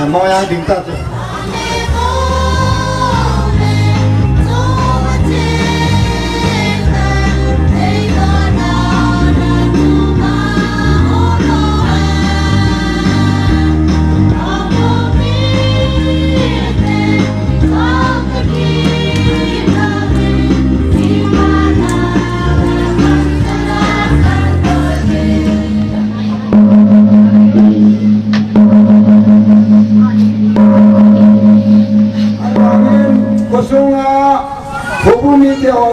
Moya dinta tu.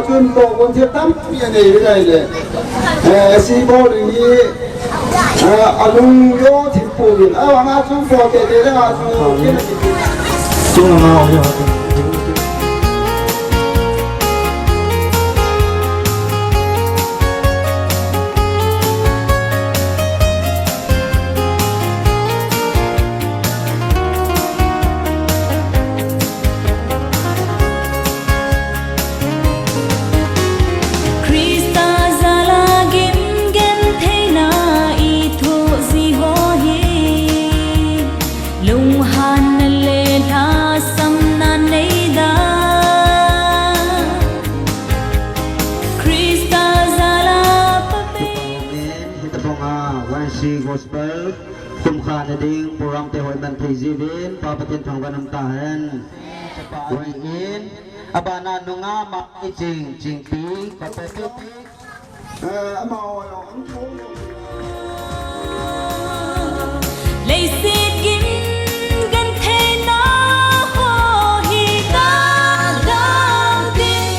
Jun bộ con thiệp tắm như này cái này này si bộ thì lung yo thì phụ biển hoàng á chung phò cái đấy là chung là màu nhỉ. Gospel kum khan ding puram te hoi ban thei jivin pa patin thangwan nam ta hen wai in abana nunga ma ching ching pi ka pe pe amao lei sit gin gan the na ho hi ta dang tin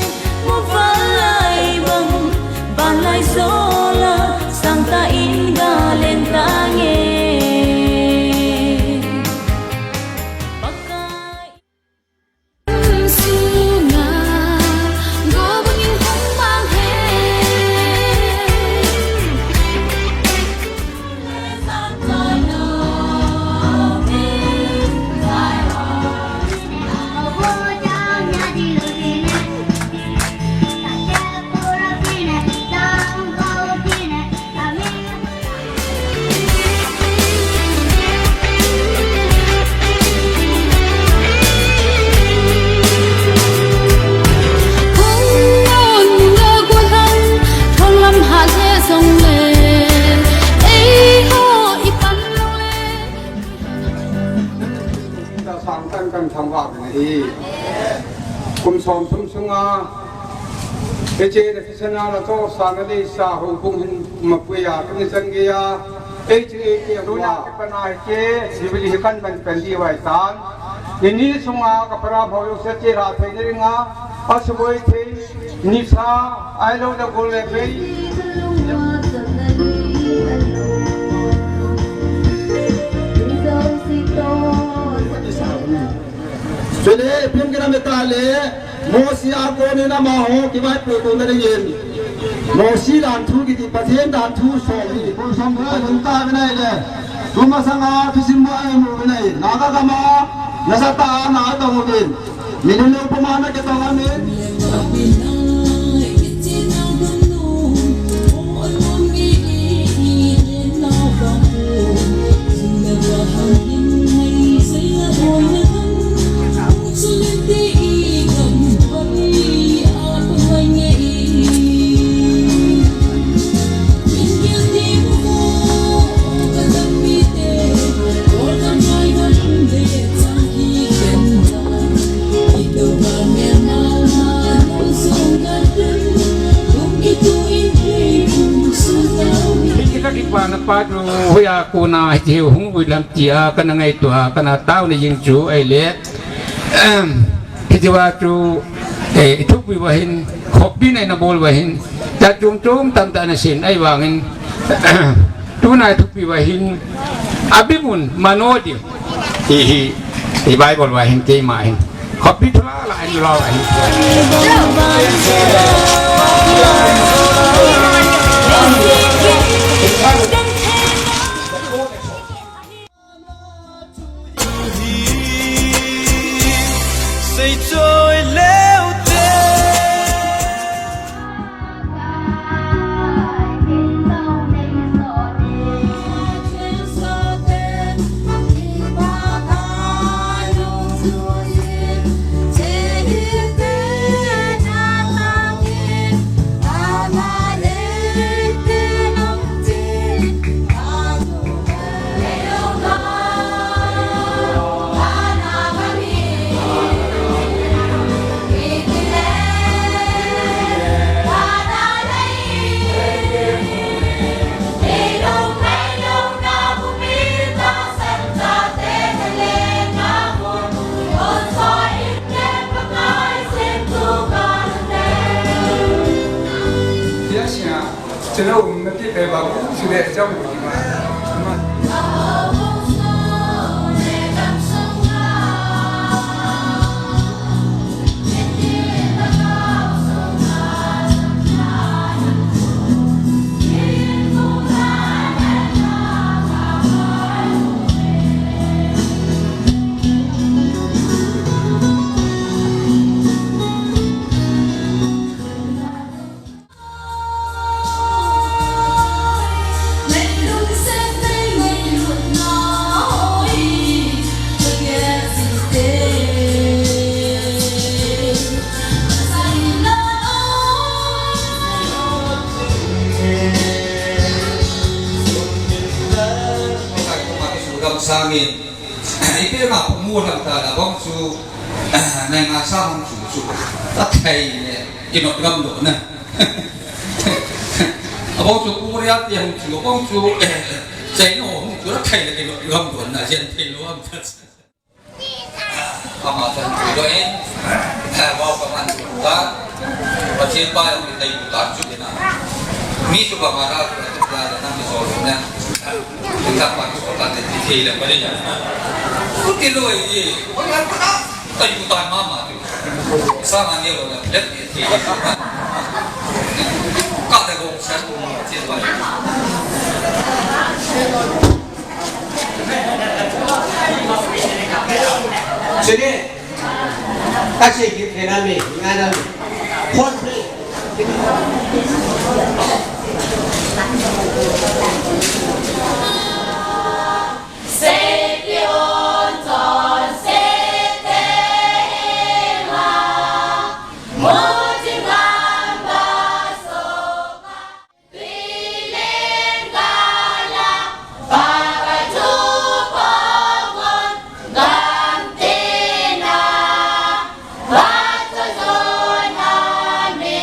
mo valai bang balai sola santa inga len tange bakai sunga go bangin hong mang he santa no me sai ho wo jang ya di lu ni ta ya pura pine dang go pine amiกันทำว่าเป็นไงคุมสอนทุ่มสุงาเอเจเดฟิชนาละโตสานเลสาหุคุมหินมาปุยาคุมสังเกียเอเจเกียรู้นะเป็นนายเจสิบลิกันเป็นดีไว้ตานยินดีสุงากับพระพยุสเจราเทนิงาอาสบุยเทนิสาไอโลเดกุเลเปจนเพียงแค่นั้นไม่ตายเลยโมซีอาโกนี่นะมาโหกี่ใบปลูกตัวนั่นเองโมซีด่านทูกิติประเทศด่านทูสองนี่ผู้สมเด็จถึงตายไม่ได้เลยทุมาสังอาทุสิมวายมูไม่ได้นากากามานาสตานาตองบินมีนุนอุปมาณะเกตองอามิน pa tu huya kuna hiu hung wilam tia kana ngai tua kana tau ni jing chu ai le hiwa tu thuk wi wahin khopi nai na bol wahin ta chung chung tam ta na sin ai wangin tu nai thuk wi wahin abimun manodi hi Bible wahin ke mai khopi thula la ai lo aiကျွန်တော်မပြစ်တယ်ပါဘူးဆိုတဲ့အကြောင်းကိုဒီမှာSangin, ini mah pemuda kita bang su, neng asam su, tak kayak ini gam do na. Abang su kumuriat yang su, bang su, saya no, su tak kayak ini gam do na, jadi telu am tas. Kamatan su doa, bawa kaman su kita, macam apa yang kita itu tahu na. Ni su kamera kita ada nama soalnya. Kita pakai kotak di sini lah, boleh ya? Mungkin lo ini, orang apa? Tadi hutan mama tu, sama dia orang lihat di sini. Kau dah gong satu siapa? Jadi, kasih kita ni, mana? Pon ni. Amen.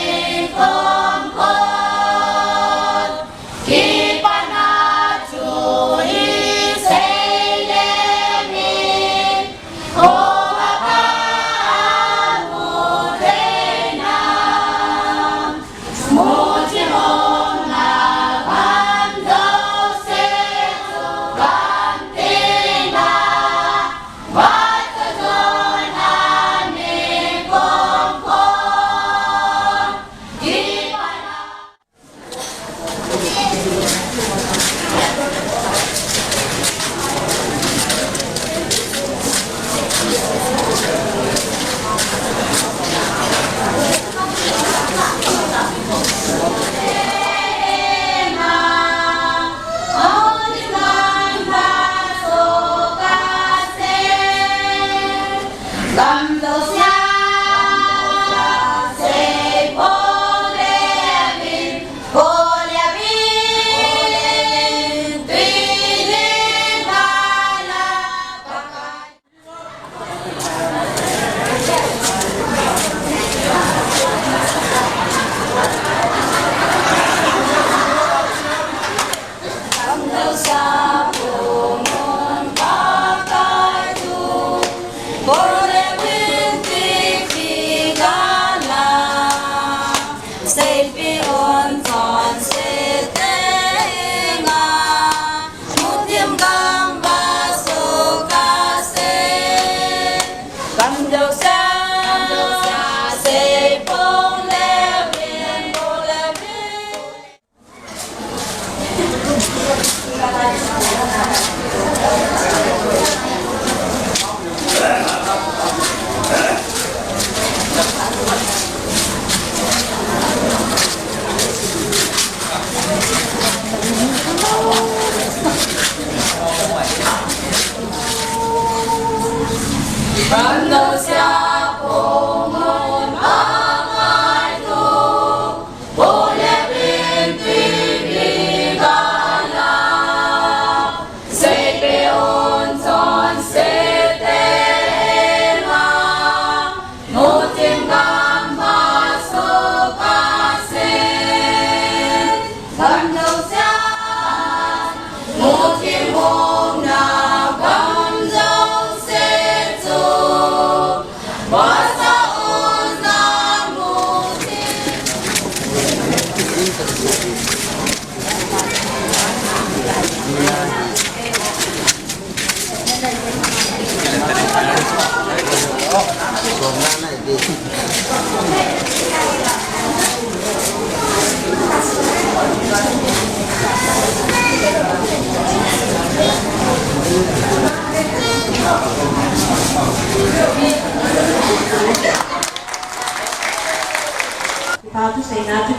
ตาทุเสนาทุ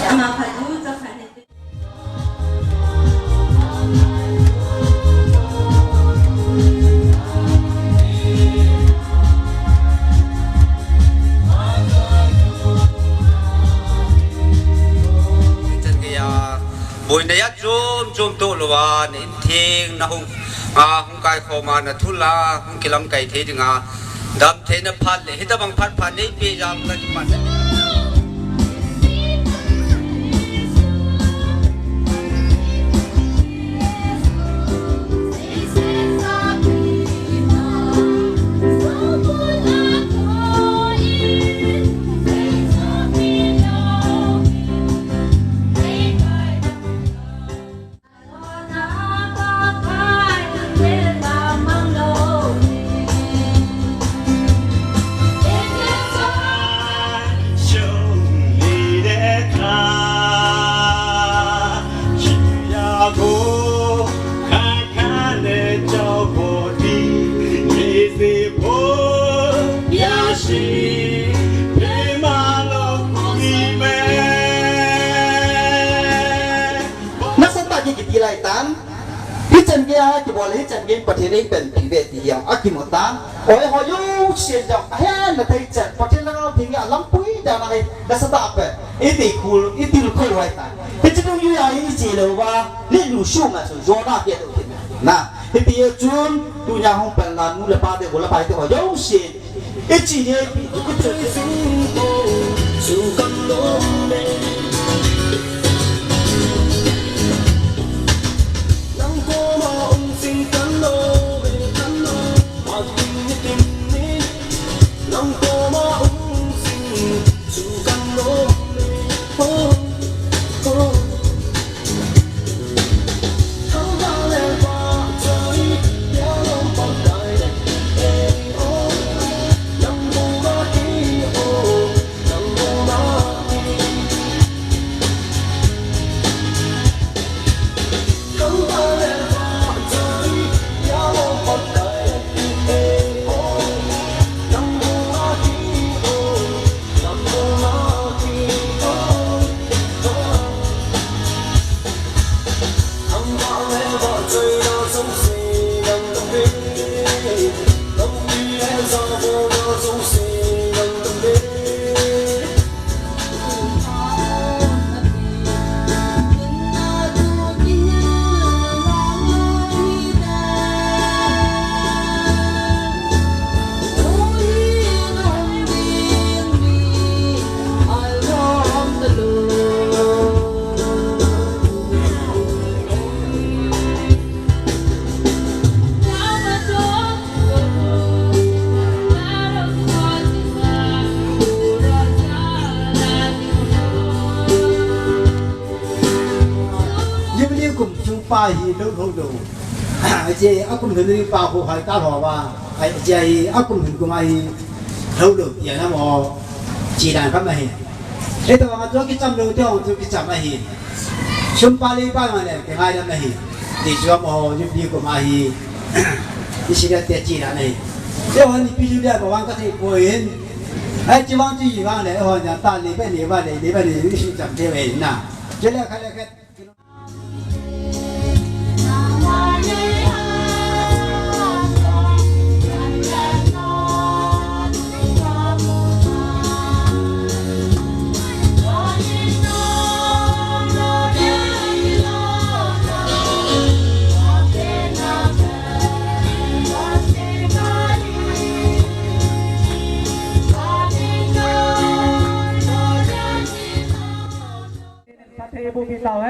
อามาพันธุจะผ่าน bồi này zoom to lova nên thiên na hung hung kai kho ma na thula hung kilam kai the dinga dam the na phat le hita bang phat phat nei pe jam ka panจะบอกเลยจันเกมประเทศนี้เป็นพิเวทีอย่างอากิมตานโอ้ยหอยเสียจากแห่นาทีจัดประเทศเราพิงอย่างล้ำปุ้ยแต่อะไรแต่สตาร์ทอีตีคูลอีตีลูกคุยไว้ตายที่จะต้องอยู่อย่างนี้จีเลยว่าเรื่องลูกชูมาสู่โจนาเกียรตินะที่ตีจุนตุยาห้องเป็นลานนู่นละปาเดหัวละปาเดหอยเสียอีจีเนี่ยก็จะสู่กันลมเด่นป้ายฮีลูกดูเจ้าคุณเห็นนี่ป้าผู้ให้ตาหัวว่าไอ้เจ้าคุณเห็นกูไม่ลูกดูอย่างนั้นว่าจีนก็ไม่เห็นไอ้ตัวมันตัวกิจจำลูกเดียวตัวกิจจำไม่เห็นชุมป้าลีป้ามันเนี่ยง่ายแล้วไม่เห็นดิฉันว่ายุบดีกูไม่เห็นดิฉันจะเตะจีนอะไรเจ้าวันนี้พี่จุดเดียวบอกว่าก็ที่กูเห็นไอ้จีวันที่อยู่บ้านเนี่ยโอ้ยตาลีไปลีบ้านลีไปลีดิฉันจำเทวเห็นนะเจ้าเล็กใครเล็กIbu pisau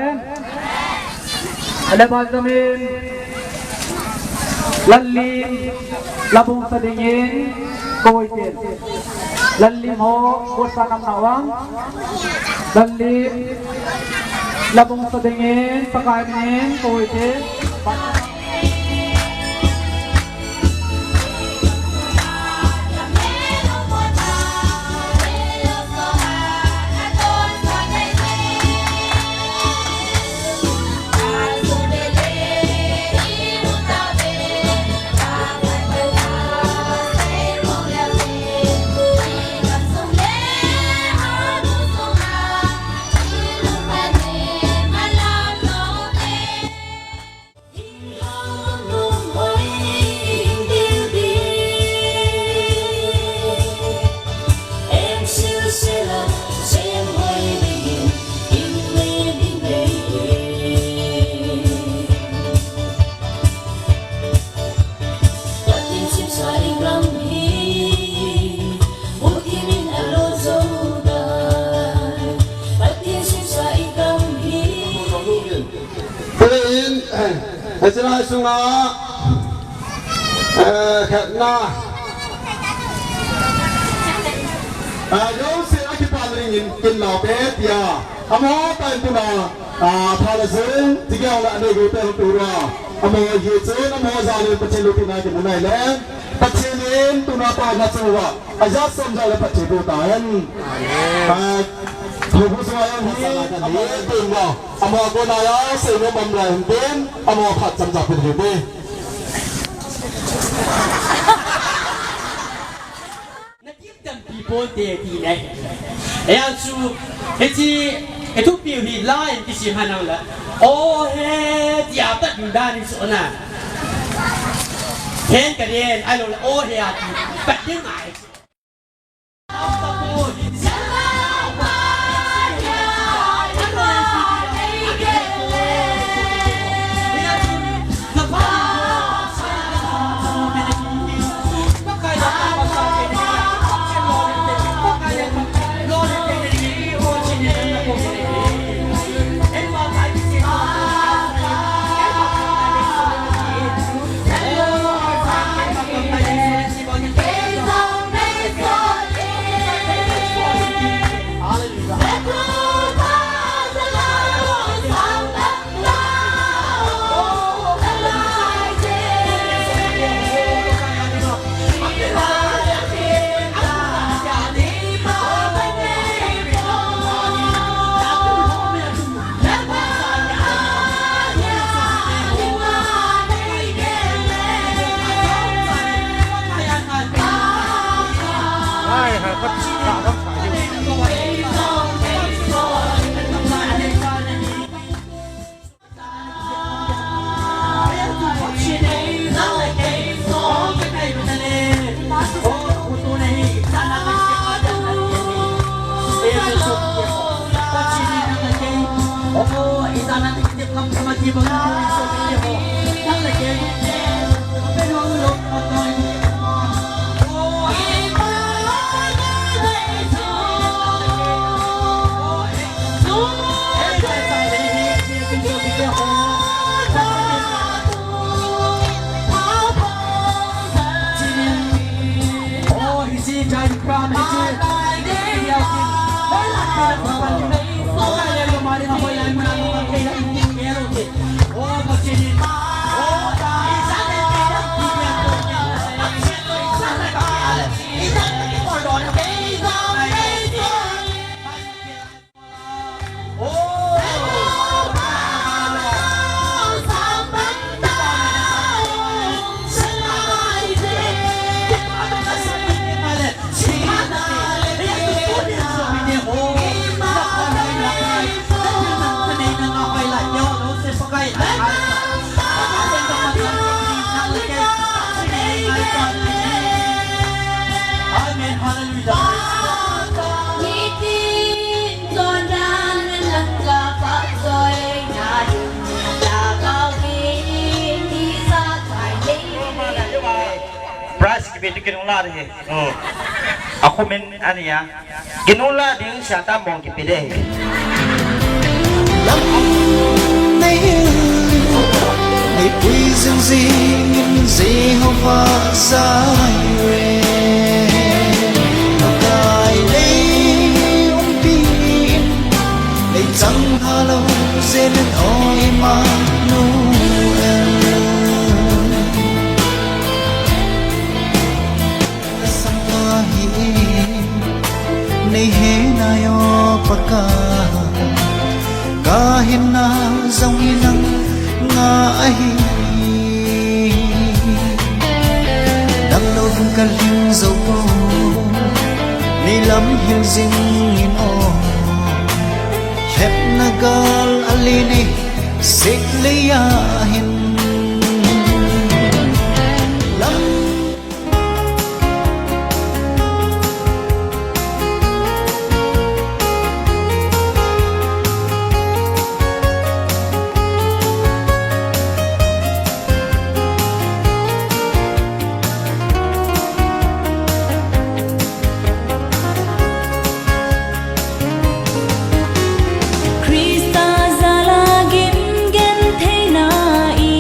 ada bazamin lalli labung sedingin koitin lalli ho kursanam nawang lalli labung sedingin pakainin koitin จะได้สุงาแค่น่าโยมเสียอาชีพอะไรเงินกินเหล้าเบ็ดยาอโมเป็นตัวน่ะทาร์ลซึ่งที่เกี่ยวกับนี่กูเป็นตัวน่ะอโมยืดเส้นอโมจารีปัจจัยลูกที่น่าจะมุ่งไหนเล่นปัจจัยนี้ตัวน่ะตายนัดสู้ว่าอาจารย์สมใจเลยปัจจัยตัวตายถูกผู้สมัยนี้อโมตื่นว่าอโมกูนายเสียงบำเรอเป็นอโมผัดจำจับเป็นเหตุ people day di này em chú cái gì cái thuốc biểu hiện lại cái gì hành là ô he diệp tất cả đa đi số nào hen cái đen ai nói là ô he à bắt đi màyเป็นกินอุลาดิเอาคอมเมนต์อันนี้อ่ะกินอุลาดิ้งชาตามองกินไปได้ในปุยซึ่งสิ่งสิ่งหัวใจเร่กายในองค์ปีในจังหาเราเส้นอ้อยมาโนเอในเหนายปากกาเห็นนาจงยินังงาหิดังโลกกันหินเจ้าโบในลำหินจิงหินโอเห็บนักลอลีนี่สิกลียาหินKrista zalagin gen thei na i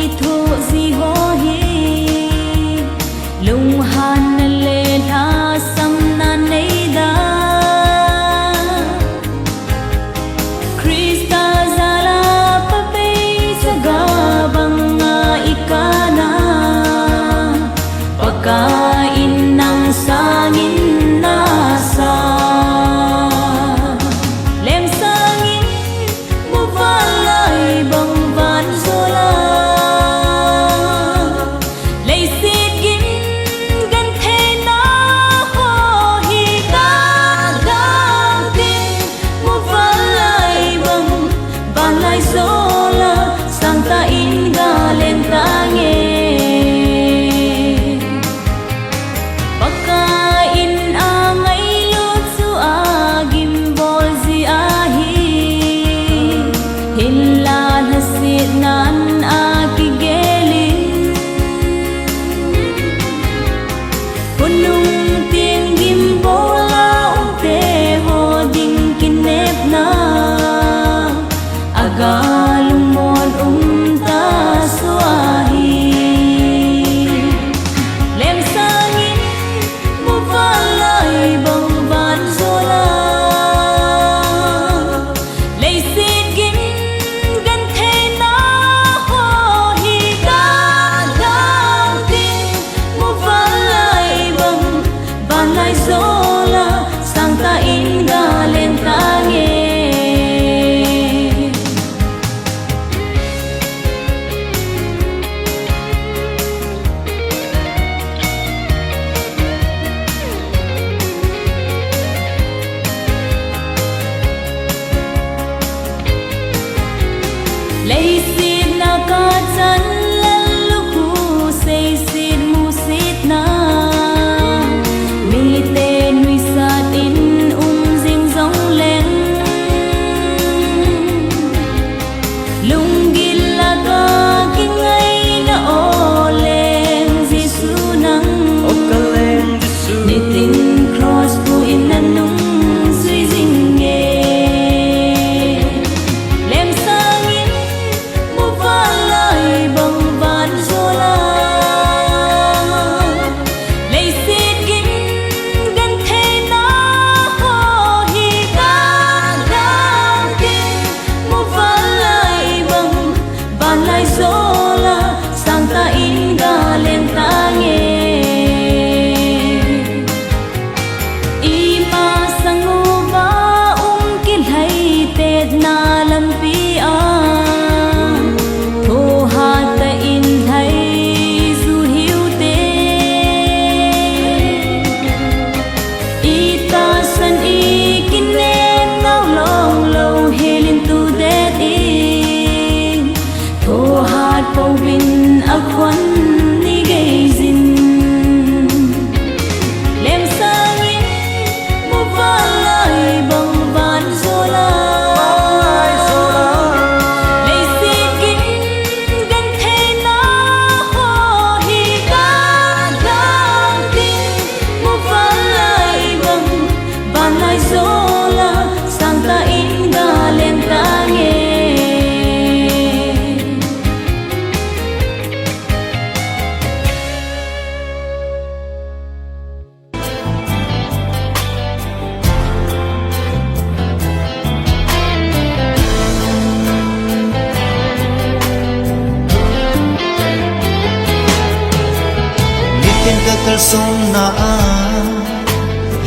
sông na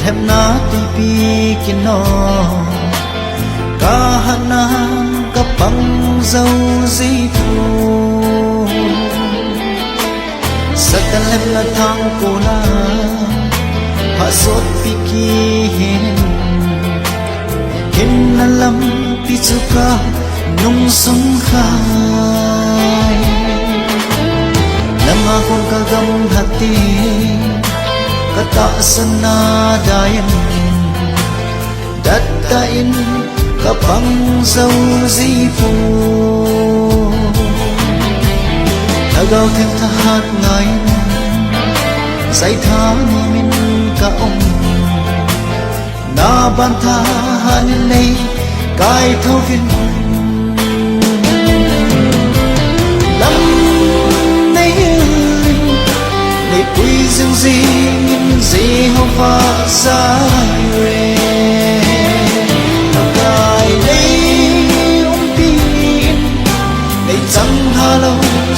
hẹp na tui pi kino kahanan kapang dâu di thu satan lem la thang cô la hạ sốt pi ki hin na lam pi chu ka nung sung khai nama kong kagam hati kata sana dayan datain kapang dâu di phu nagaw thêm tha hát ngay say tha ni min ka ông na ban tha hanin nei kai thâu viên lâm nei nei quy dương di nghìn di hô pha sa re chẳng hà lâu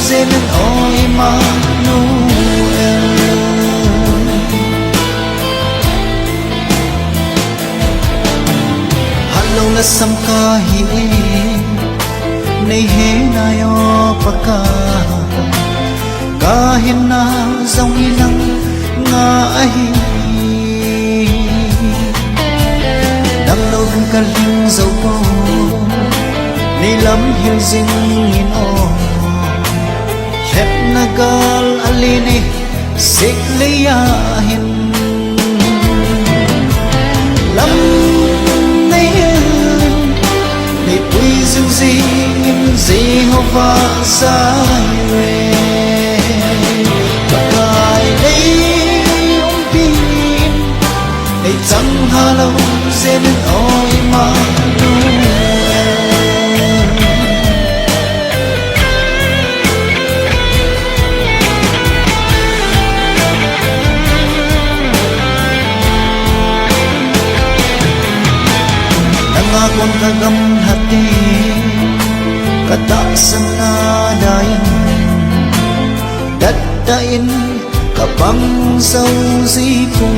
dên ôi Emmanuel hà lâu là sam ca hi nei he na yo paka ka hin na dòng hi nang nga hi đam lâu vun ca linh dấu cô ni lam hiu zing in o hep nagal alini sikliya hin lam nei ni pui zing zing in Jehovah Jireh kai nei pin nei chẳng hà lâu zen oi ma con kagam hati kata sana dayan datain kapang dâu di phu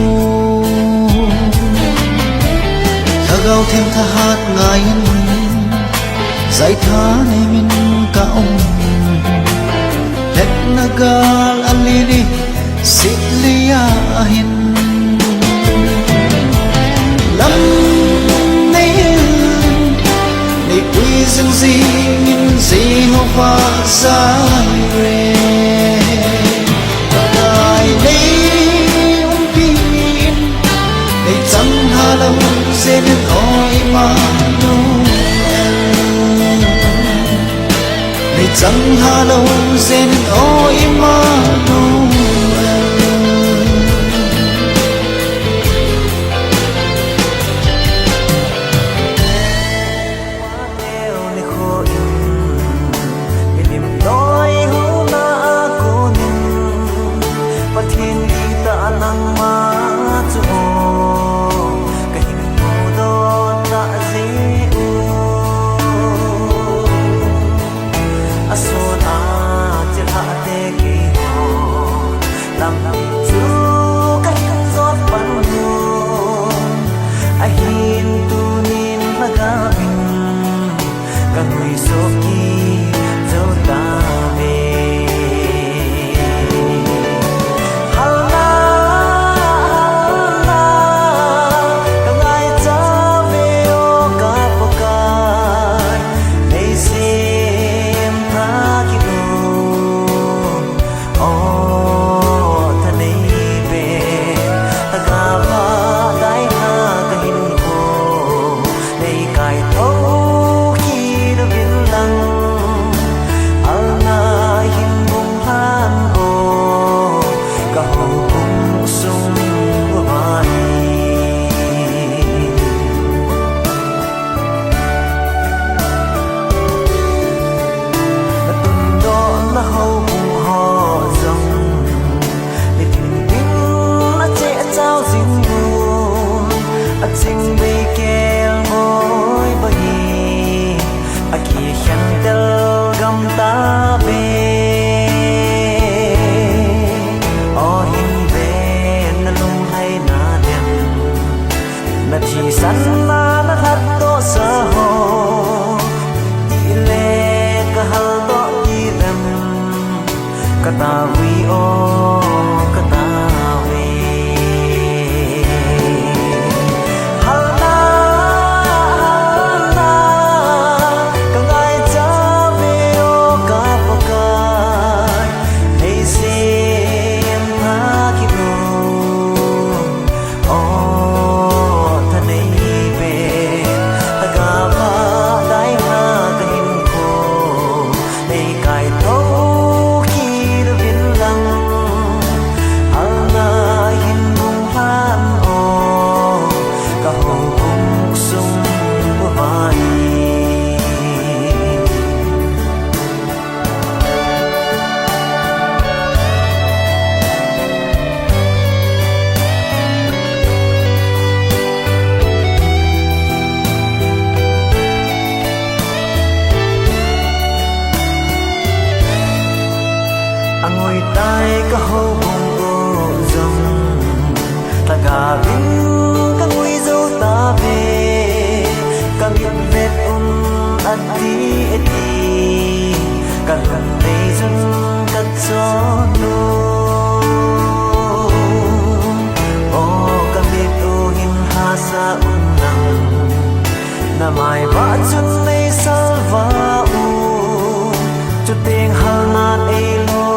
thagaw thêm tha hát ngayon zai tha ne min ka ông het nagal alini sikliya hin lam quy dương di nghìn Jehovah Jireh kai nei pin nei chẳng hà lâu dên oi Emmanuel nei chẳng hà lâu dên oi Emmanuel katawi o katawi halna halna kangai jabe o kapakai hey sim ha kilo o thanei be agama dai na kahin ko nei kai tho angoi tai ka ho bung o zong ta ga bin ka ngui zo ta ve ka ngit vet ati eti ka kan nei zun ka cho no o ka mit o hin ha sa nang na mai ba chun nei salva u chu teng hal na e lo